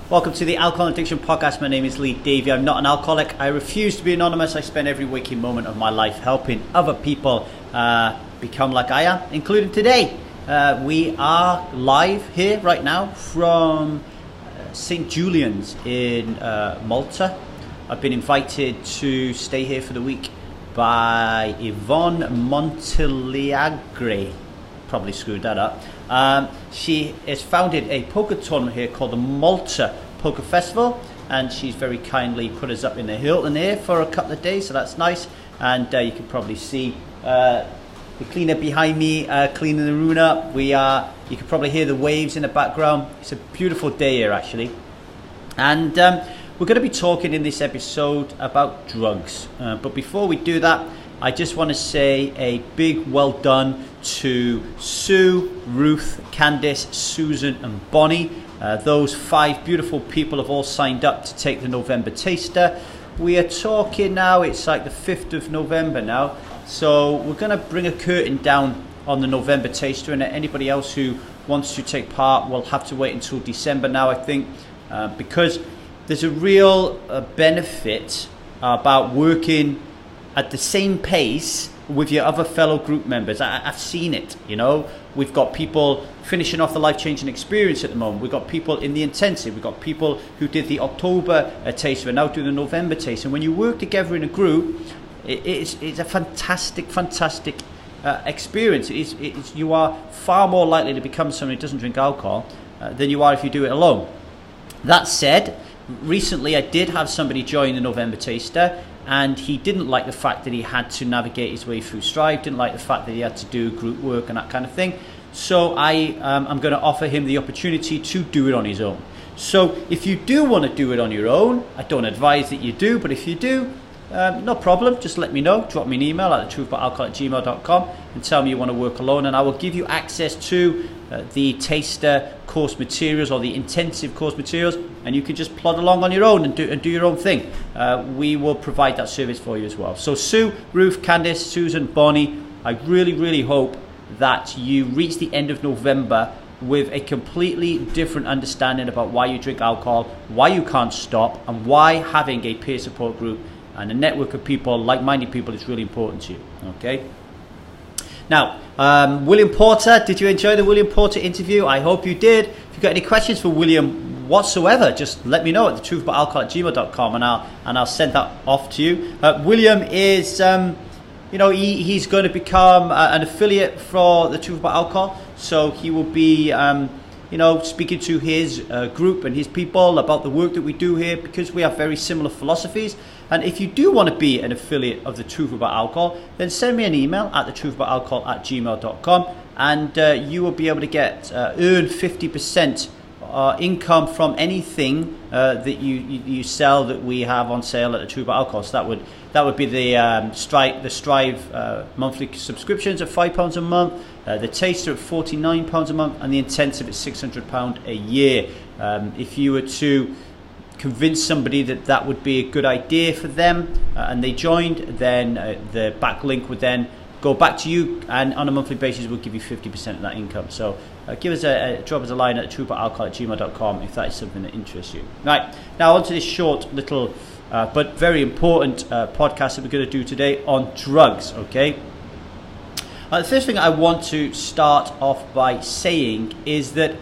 Welcome to the Alcohol Addiction Podcast. My name is Lee Davey. I'm not an alcoholic. I refuse to be anonymous. I spend every waking moment of my life helping other people become like I am, including today. We are live here right now from St. Julian's in Malta. I've been invited to stay here for the week by Yvonne Monteliagre. Probably screwed that up. She has founded a poker tournament here called the Malta Poker Festival, and she's very kindly put us up in the Hilton here for a couple of days, so that's nice. And you can probably see the cleaner behind me cleaning the room up. You can probably hear the waves in the background. It's a beautiful day here actually, and we're going to be talking in this episode about drugs. But before we do that, I just want to say a big well done to Sue, Ruth, Candice, Susan and Bonnie. Those 5 beautiful people have all signed up to take the November taster. We are talking now, it's like the 5th of November now. So we're going to bring a curtain down on the November taster, and anybody else who wants to take part will have to wait until December now, I think, because there's a real benefit about working at the same pace with your other fellow group members. I've seen it, you know. We've got people finishing off the life-changing experience at the moment. We've got people in the intensive. We've got people who did the October taster and now do the November taster. And when you work together in a group, it's a fantastic experience. You are far more likely to become someone who doesn't drink alcohol than you are if you do it alone. That said, recently I did have somebody join the November taster, and he didn't like the fact that he had to navigate his way through Strive, didn't like the fact that he had to do group work and that kind of thing. So I'm going to offer him the opportunity to do it on his own. So if you do want to do it on your own, I don't advise that you do, but if you do, no problem, just let me know. Drop me an email at thetruthaboutalcohol@gmail.com and tell me you want to work alone, and I will give you access to the taster course materials or the intensive course materials, and you can just plod along on your own and do your own thing. We will provide that service for you as well. So Sue, Ruth, Candice, Susan, Bonnie, I really hope that you reach the end of November with a completely different understanding about why you drink alcohol, why you can't stop, and why having a peer support group and a network of people, like-minded people, is really important to you. Okay. Now, William Porter, did you enjoy the William Porter interview? I hope you did. If you've got any questions for William whatsoever, just let me know at thetruthaboutalcohol@gmail.com, and I'll send that off to you. William is, he's going to become an affiliate for the Truth About Alcohol, so he will be, speaking to his group and his people about the work that we do here, because we have very similar philosophies. And if you do want to be an affiliate of the Truth About Alcohol, then send me an email at thetruthaboutalcohol@gmail.com, and you will be able to earn 50% income from anything that you sell that we have on sale at the Truth About Alcohol. So that would be the Strive monthly subscriptions at £5 a month, the taster at £49 a month, and the intensive at £600 a year. If you were to convince somebody that would be a good idea for them and they joined, then the backlink would then go back to you, and on a monthly basis we'll give you 50% of that income. So drop us a line at thetruthaboutalcohol@gmail.com if that is something that interests you. Right, now on to this short little but very important podcast that we're going to do today on drugs. Okay. The first thing I want to start off by saying is that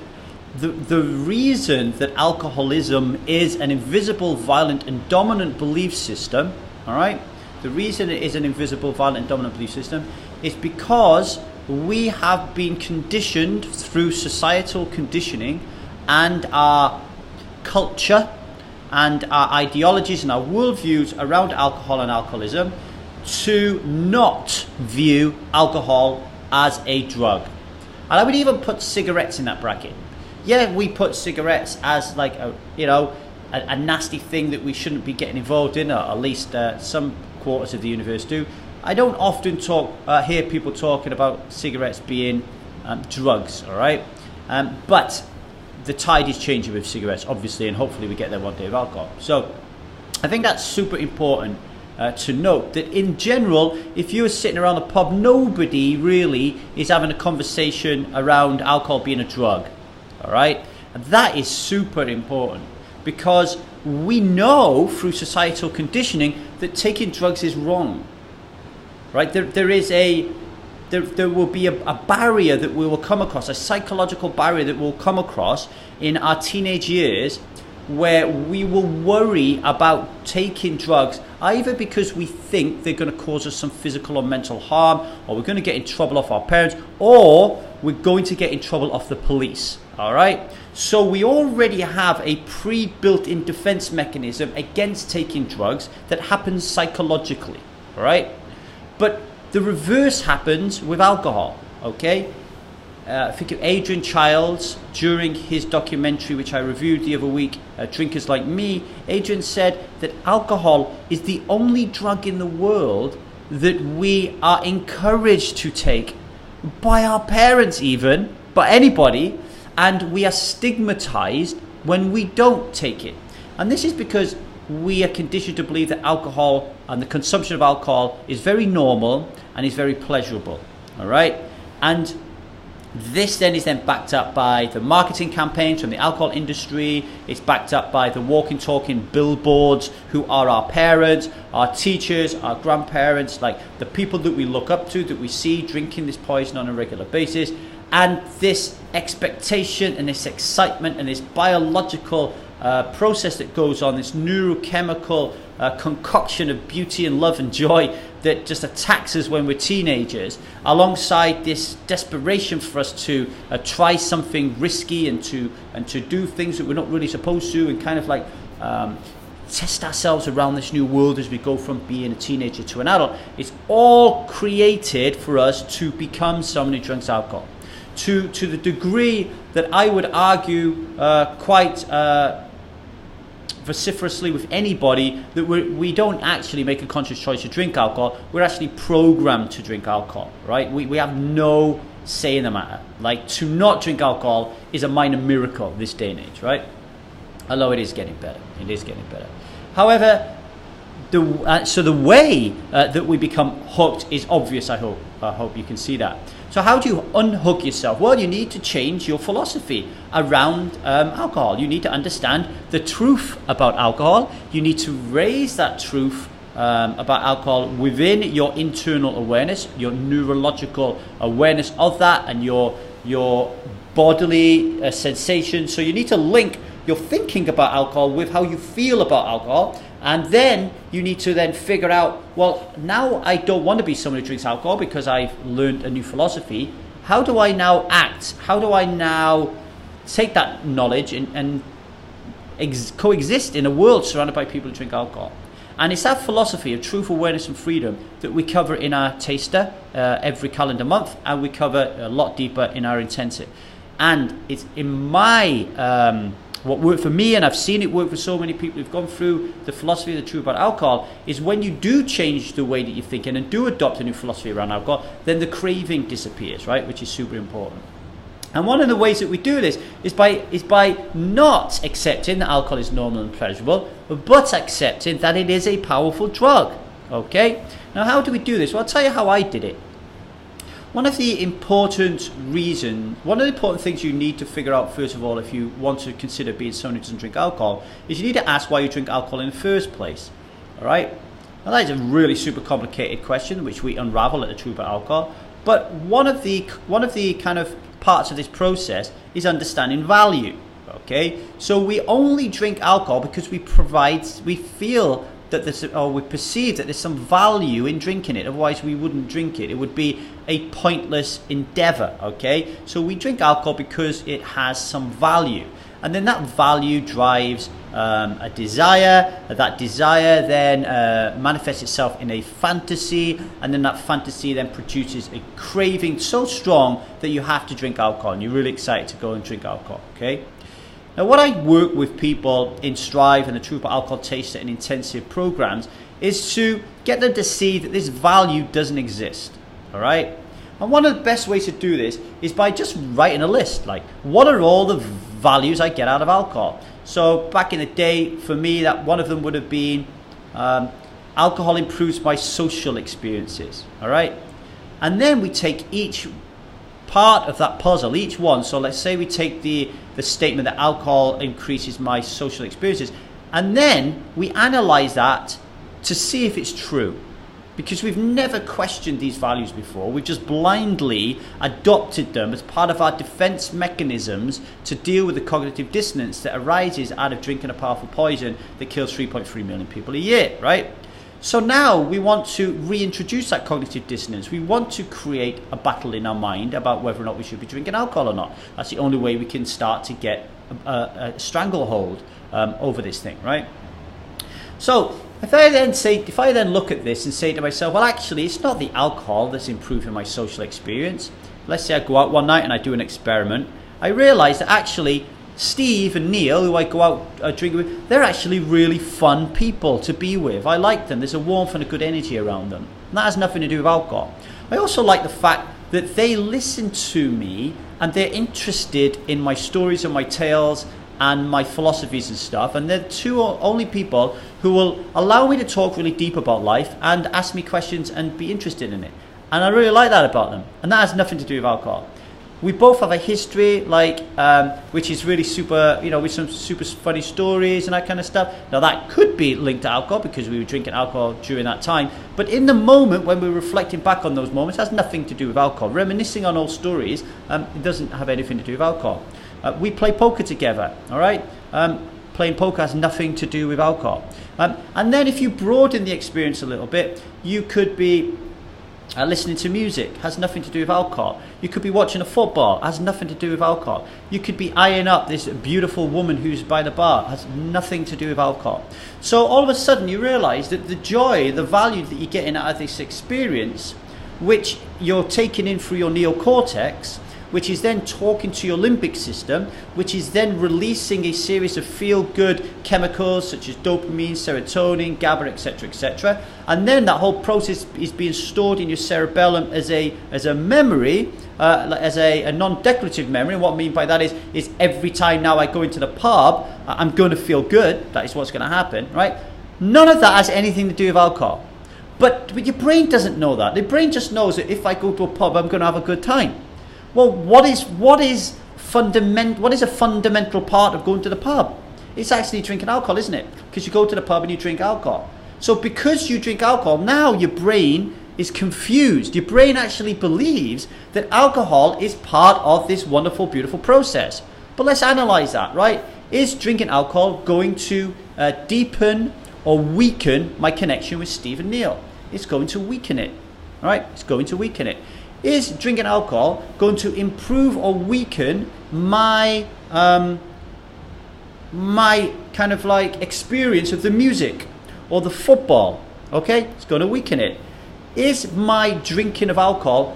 the reason that alcoholism is an invisible, violent and dominant belief system, all right, the reason it is an invisible, violent and dominant belief system is because we have been conditioned through societal conditioning and our culture and our ideologies and our worldviews around alcohol and alcoholism to not view alcohol as a drug. And I would even put cigarettes in that bracket. Yeah, we put cigarettes as like a nasty thing that we shouldn't be getting involved in, or at least some quarters of the universe do. I don't often hear people talking about cigarettes being drugs, all right? But the tide is changing with cigarettes, obviously, and hopefully we get there one day with alcohol. So I think that's super important to note that in general, if you're sitting around the pub, nobody really is having a conversation around alcohol being a drug. All right, and that is super important. because we know through societal conditioning that taking drugs is wrong, right? There will be a barrier that we will come across, a psychological barrier that we'll come across in our teenage years, where we will worry about taking drugs either because we think they're going to cause us some physical or mental harm, or we're going to get in trouble off our parents, or we're going to get in trouble off the police. All right, so we already have a pre-built-in defense mechanism against taking drugs that happens psychologically. All right, but the reverse happens with alcohol. Okay, I think of Adrian Childs during his documentary, which I reviewed the other week, Drinkers Like Me. Adrian said that alcohol is the only drug in the world that we are encouraged to take by our parents, even by anybody, and we are stigmatized when we don't take it. And this is because we are conditioned to believe that alcohol and the consumption of alcohol is very normal and is very pleasurable. All right, and this then is backed up by the marketing campaigns from the alcohol industry. It's backed up by the walking, talking billboards who are our parents, our teachers, our grandparents, like the people that we look up to, that we see drinking this poison on a regular basis. And this expectation and this excitement and this biological process that goes on, this neurochemical concoction of beauty and love and joy that just attacks us when we're teenagers, alongside this desperation for us to try something risky and to do things that we're not really supposed to, and kind of like test ourselves around this new world as we go from being a teenager to an adult. It's all created for us to become someone who drinks alcohol. To the degree that I would argue quite vociferously with anybody that we don't actually make a conscious choice to drink alcohol. We're actually programmed to drink alcohol, right? We have no say in the matter. Like, to not drink alcohol is a minor miracle this day and age, right? Although it is getting better. It is getting better. However, so the way that we become hooked is obvious. I hope you can see that. So how do you unhook yourself? Well, you need to change your philosophy around alcohol. You need to understand the truth about alcohol. You need to raise that truth about alcohol within your internal awareness, your neurological awareness of that, and your bodily sensations. So you need to link your thinking about alcohol with how you feel about alcohol. And then you need to then figure out, well, now I don't want to be someone who drinks alcohol because I've learned a new philosophy. How do I now act? How do I now take that knowledge and coexist in a world surrounded by people who drink alcohol? And it's that philosophy of truth, awareness and freedom that we cover in our taster every calendar month, and we cover a lot deeper in our intensive. And it's in my... what worked for me, and I've seen it work for so many people who've gone through the philosophy of the truth about alcohol, is when you do change the way that you're thinking and do adopt a new philosophy around alcohol, then the craving disappears, right? Which is super important. And one of the ways that we do this is by not accepting that alcohol is normal and pleasurable, but accepting that it is a powerful drug. Okay? Now, how do we do this? Well, I'll tell you how I did it. One of the important things you need to figure out, first of all, if you want to consider being someone who doesn't drink alcohol, is you need to ask why you drink alcohol in the first place. All right? Now, that is a really super complicated question, which we unravel at the Truth About Alcohol. But one of the kind of parts of this process is understanding value. Okay? So we only drink alcohol because we feel that we perceive that there's some value in drinking it. Otherwise, we wouldn't drink it. It would be a pointless endeavor. Okay, so we drink alcohol because it has some value, and then that value drives a desire. That desire then manifests itself in a fantasy, and then that fantasy then produces a craving so strong that you have to drink alcohol, and you're really excited to go and drink alcohol. Okay. Now, what I work with people in Strive and the Truth About Alcohol Taster and intensive programs is to get them to see that this value doesn't exist. All right? And one of the best ways to do this is by just writing a list. Like, what are all the values I get out of alcohol? So back in the day, for me, that one of them would have been alcohol improves my social experiences. All right? And then we take each part of that puzzle, each one. So let's say we take the statement that alcohol increases my social experiences, and then we analyze that to see if it's true. Because we've never questioned these values before. We've just blindly adopted them as part of our defense mechanisms to deal with the cognitive dissonance that arises out of drinking a powerful poison that kills 3.3 million people a year, right? So now we want to reintroduce that cognitive dissonance. We want to create a battle in our mind about whether or not we should be drinking alcohol or not. That's the only way we can start to get a stranglehold over this thing, right? So if I then look at this and say to myself, well, actually, it's not the alcohol that's improving my social experience. Let's say I go out one night and I do an experiment. I realize that actually Steve and Neil, who I go out drinking with, they're actually really fun people to be with. I like them. There's a warmth and a good energy around them. And that has nothing to do with alcohol. I also like the fact that they listen to me and they're interested in my stories and my tales and my philosophies and stuff, and they're the two only people who will allow me to talk really deep about life and ask me questions and be interested in it. And I really like that about them, and that has nothing to do with alcohol. We both have a history, which is really super, with some super funny stories and that kind of stuff. Now that could be linked to alcohol because we were drinking alcohol during that time, but in the moment when we're reflecting back on those moments, it has nothing to do with alcohol. Reminiscing on old stories, it doesn't have anything to do with alcohol. We play poker together, all right? Playing poker has nothing to do with alcohol. And then if you broaden the experience a little bit, you could be listening to music, has nothing to do with alcohol. You could be watching a football, has nothing to do with alcohol. You could be eyeing up this beautiful woman who's by the bar, has nothing to do with alcohol. So all of a sudden you realize that the joy, the value that you're getting out of this experience, which you're taking in through your neocortex, which is then talking to your limbic system, which is then releasing a series of feel-good chemicals such as dopamine, serotonin, GABA, etc. And then that whole process is being stored in your cerebellum as a memory, as a non-declarative memory. And what I mean by that is every time now I go into the pub, I'm going to feel good. That is what's going to happen, right? None of that has anything to do with alcohol. But your brain doesn't know that. The brain just knows that if I go to a pub, I'm going to have a good time. Well, what is a fundamental part of going to the pub? It's actually drinking alcohol, isn't it? Because you go to the pub and you drink alcohol. So because you drink alcohol, now your brain is confused. Your brain actually believes that alcohol is part of this wonderful, beautiful process. But let's analyze that, right? Is drinking alcohol going to deepen or weaken my connection with Steve and Neil? It's going to weaken it, all right? It's going to weaken it. Is drinking alcohol going to improve or weaken my my kind of like experience of the music or the football? Okay, it's going to weaken it. Is my drinking of alcohol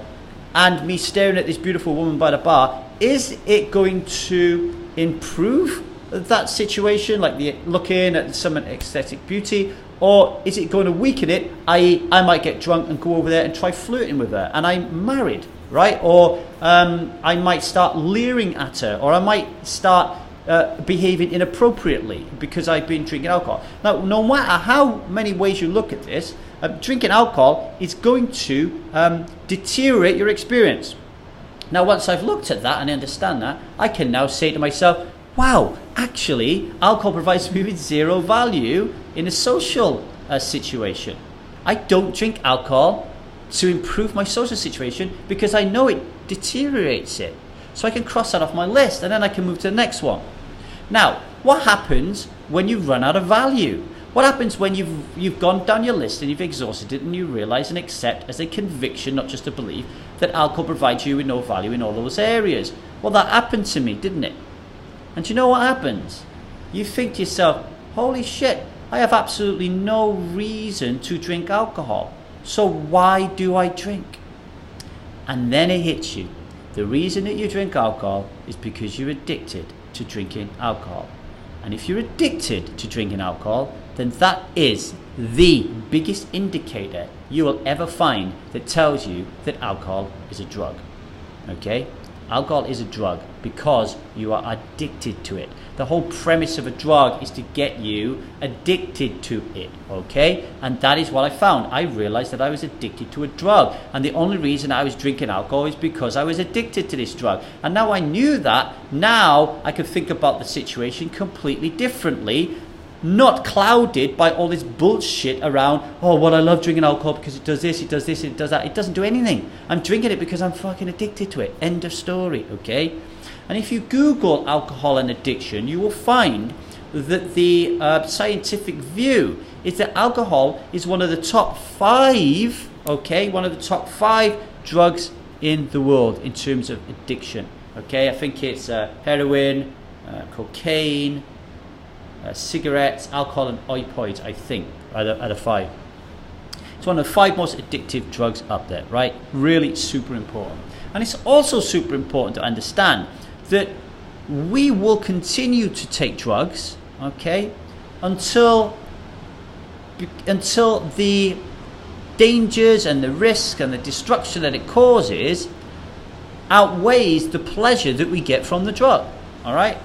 and me staring at this beautiful woman by the bar, is it going to improve that situation, like looking at some aesthetic beauty? Or is it going to weaken it, i.e. I might get drunk and go over there and try flirting with her, and I'm married, right? Or I might start leering at her, or I might start behaving inappropriately because I've been drinking alcohol. Now, no matter how many ways you look at this, drinking alcohol is going to deteriorate your experience. Now, once I've looked at that and understand that, I can now say to myself, wow, actually, alcohol provides me with zero value in a social situation. I don't drink alcohol to improve my social situation because I know it deteriorates it. So I can cross that off my list and then I can move to the next one. Now, what happens when you run out of value? What happens when you've gone down your list and you've exhausted it and you realize and accept as a conviction, not just a belief, that alcohol provides you with no value in all those areas? Well, that happened to me, didn't it? And do you know what happens? You think to yourself, holy shit, I have absolutely no reason to drink alcohol. So why do I drink? And then it hits you. The reason that you drink alcohol is because you're addicted to drinking alcohol. And if you're addicted to drinking alcohol, then that is the biggest indicator you will ever find that tells you that alcohol is a drug. Okay? Alcohol is a drug because you are addicted to it. The whole premise of a drug is to get you addicted to it, okay? And that is what I found. I realized that I was addicted to a drug. And the only reason I was drinking alcohol is because I was addicted to this drug. And now I knew that. Now I could think about the situation completely differently, not clouded by all this bullshit around, oh, well, I love drinking alcohol because it does this, it does this, it does that. It doesn't do anything. I'm drinking it because I'm fucking addicted to it. End of story, okay? And if you Google alcohol and addiction, you will find that the scientific view is that alcohol is one of the top 5, okay, one of the top 5 drugs in the world in terms of addiction, okay? I think it's heroin, cocaine, cigarettes, alcohol and opioids, I think, are the 5. It's one of the 5 most addictive drugs up there, right? Really super important. And it's also super important to understand that we will continue to take drugs, okay, until the dangers and the risk and the destruction that it causes outweighs the pleasure that we get from the drug, all right?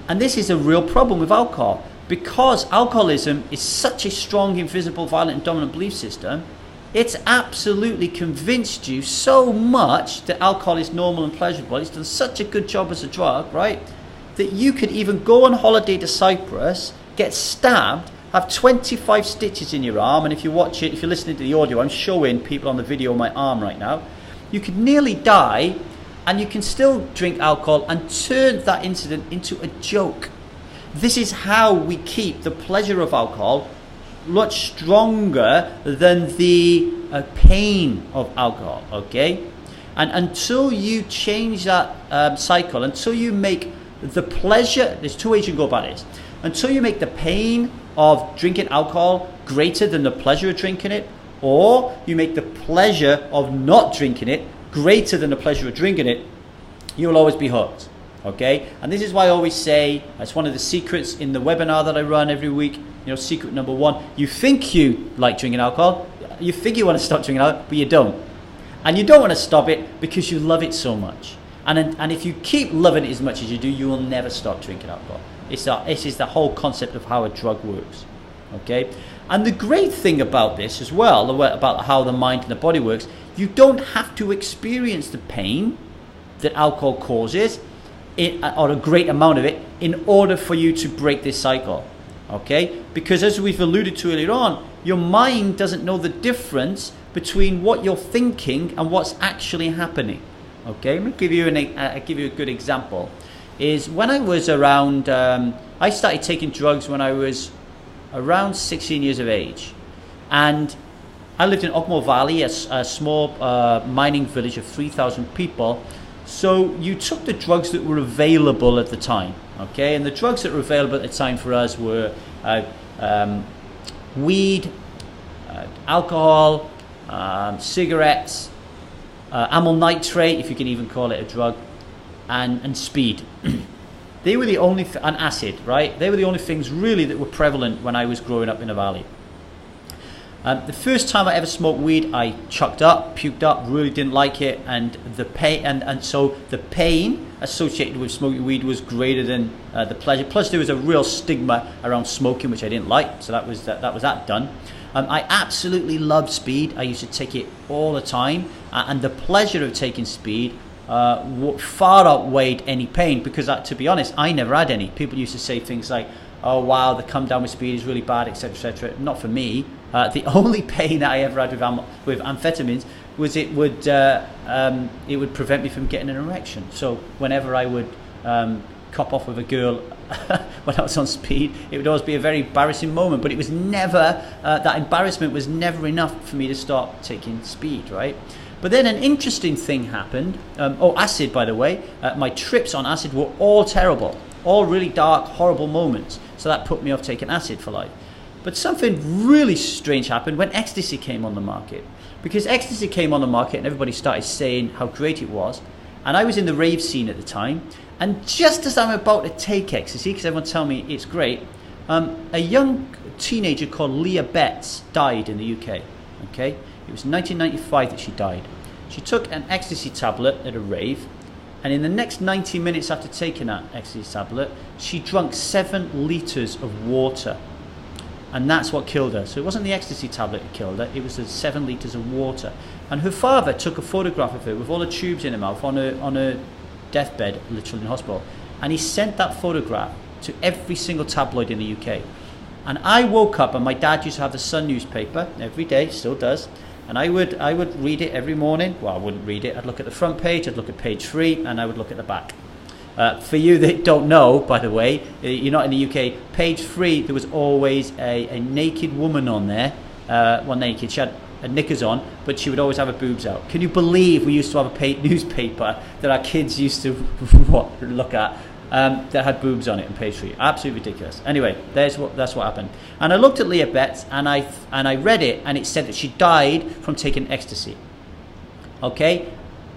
And this is a real problem with alcohol, because alcoholism is such a strong, invisible, violent, and dominant belief system. It's absolutely convinced you so much that alcohol is normal and pleasurable. It's done such a good job as a drug, right, that you could even go on holiday to Cyprus, get stabbed, have 25 stitches in your arm, and if you watch it, if you're listening to the audio, I'm showing people on the video my arm right now. You could nearly die, and you can still drink alcohol and turn that incident into a joke. This is how we keep the pleasure of alcohol much stronger than the pain of alcohol, okay? And until you change that cycle, until you make the pleasure, there's 2 ways you can go about this. Until you make the pain of drinking alcohol greater than the pleasure of drinking it, or you make the pleasure of not drinking it greater than the pleasure of drinking it, you'll always be hooked, okay? And this is why I always say, it's one of the secrets in the webinar that I run every week, you know, secret number 1, you think you like drinking alcohol, you think you want to stop drinking alcohol, but you don't. And you don't want to stop it because you love it so much. And if you keep loving it as much as you do, you will never stop drinking alcohol. This is the whole concept of how a drug works, okay? And the great thing about this as well, about how the mind and the body works, you don't have to experience the pain that alcohol causes, or a great amount of it, in order for you to break this cycle, okay? Because as we've alluded to earlier on, your mind doesn't know the difference between what you're thinking and what's actually happening, okay? Let me give you a good example. Is when I was around, I started taking drugs when I was around 16 years of age, and I lived in Ogmore Valley, a small mining village of 3,000 people. So you took the drugs that were available at the time, okay? And the drugs that were available at the time for us were weed, alcohol, cigarettes, amyl nitrate, if you can even call it a drug, and speed. They were the only, and acid, right? They were the only things really that were prevalent when I was growing up in the valley. The first time I ever smoked weed, I chucked up, puked up, really didn't like it, and the pain, and so the pain associated with smoking weed was greater than the pleasure. Plus, there was a real stigma around smoking, which I didn't like. So that was that done. I absolutely loved speed. I used to take it all the time, and the pleasure of taking speed far outweighed any pain, because to be honest, I never had any. People used to say things like, oh wow, the come down with speed is really bad, etc., etc. Not for me. The only pain that I ever had with amphetamines was it would prevent me from getting an erection. So whenever I would cop off with a girl when I was on speed, it would always be a very embarrassing moment. But it was never, that embarrassment was never enough for me to start taking speed, right? But then an interesting thing happened. Acid, by the way. My trips on acid were all terrible, all really dark, horrible moments. So that put me off taking acid for life. But something really strange happened when ecstasy came on the market. Because ecstasy came on the market and everybody started saying how great it was. And I was in the rave scene at the time. And just as I'm about to take ecstasy, because everyone tell me it's great, a young teenager called Leah Betts died in the UK. Okay, it was 1995 that she died. She took an ecstasy tablet at a rave, And in the next 90 minutes after taking that ecstasy tablet, she drank 7 litres of water. And that's what killed her. So it wasn't the ecstasy tablet that killed her, it was the 7 litres of water. And her father took a photograph of her with all the tubes in her mouth on her deathbed, literally in hospital. And he sent that photograph to every single tabloid in the UK. And I woke up, and my dad used to have the Sun newspaper every day, still does. And I would read it every morning. Well, I wouldn't read it. I'd look at the front page, I'd look at page 3, and I would look at the back. For you that don't know, by the way, you're not in the UK, page 3, there was always a naked woman on there. Well, naked, she had knickers on, but she would always have her boobs out. Can you believe we used to have a newspaper that our kids used to look at that had boobs on it on page 3? Absolutely ridiculous. Anyway, that's what happened. And I looked at Leah Betts, and I read it, and it said that she died from taking ecstasy. Okay?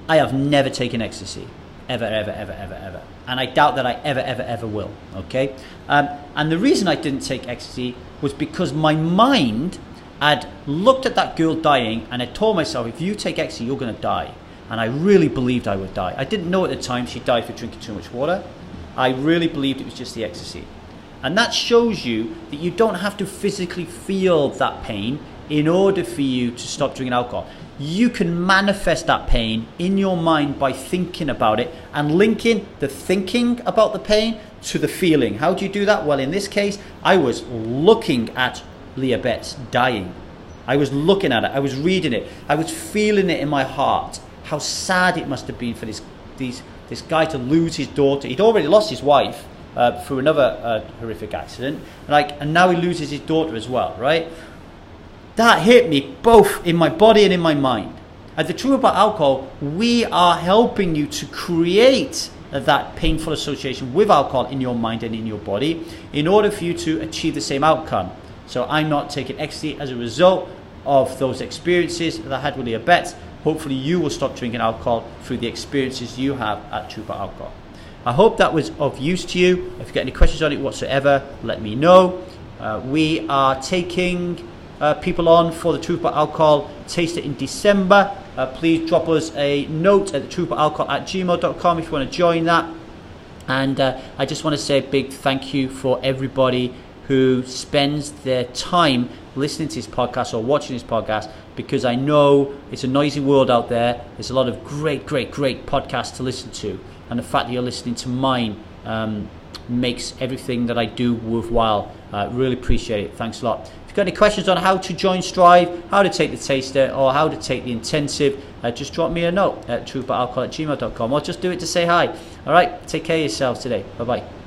I have never taken ecstasy. Ever. And I doubt that I ever will. Okay? And the reason I didn't take ecstasy was because my mind had looked at that girl dying, and I told myself, if you take ecstasy, you're going to die. And I really believed I would die. I didn't know at the time she died for drinking too much water. I really believed it was just the ecstasy. And that shows you that you don't have to physically feel that pain in order for you to stop drinking alcohol. You can manifest that pain in your mind by thinking about it and linking the thinking about the pain to the feeling. How do you do that? Well, in this case, I was looking at Leah Betts dying. I was looking at it. I was reading it. I was feeling it in my heart. How sad it must have been for this guy to lose his daughter. He'd already lost his wife through another horrific accident, and now he loses his daughter as well, right? That hit me both in my body and in my mind. And the truth about alcohol, we are helping you to create that painful association with alcohol in your mind and in your body in order for you to achieve the same outcome. So I'm not taking ecstasy as a result of those experiences that I had with Leah Betts. Hopefully you will stop drinking alcohol through the experiences you have at Truth About Alcohol. I hope that was of use to you. If you've got any questions on it whatsoever, let me know. We are taking people on for the Truth About Alcohol Taster in December. Please drop us a note at truthaboutalcohol@gmail.com if you want to join that. And I just want to say a big thank you for everybody who spends their time listening to this podcast or watching this podcast, because I know it's a noisy world out there. There's a lot of great podcasts to listen to, and the fact that you're listening to mine makes everything that I do worthwhile. Really appreciate it. Thanks a lot. If you've got any questions on how to join Strive, how to take the taster, or how to take the intensive, just drop me a note at truthboutalcohol@gmail.com, or just do it to say hi. All right, take care of yourselves today. Bye-bye.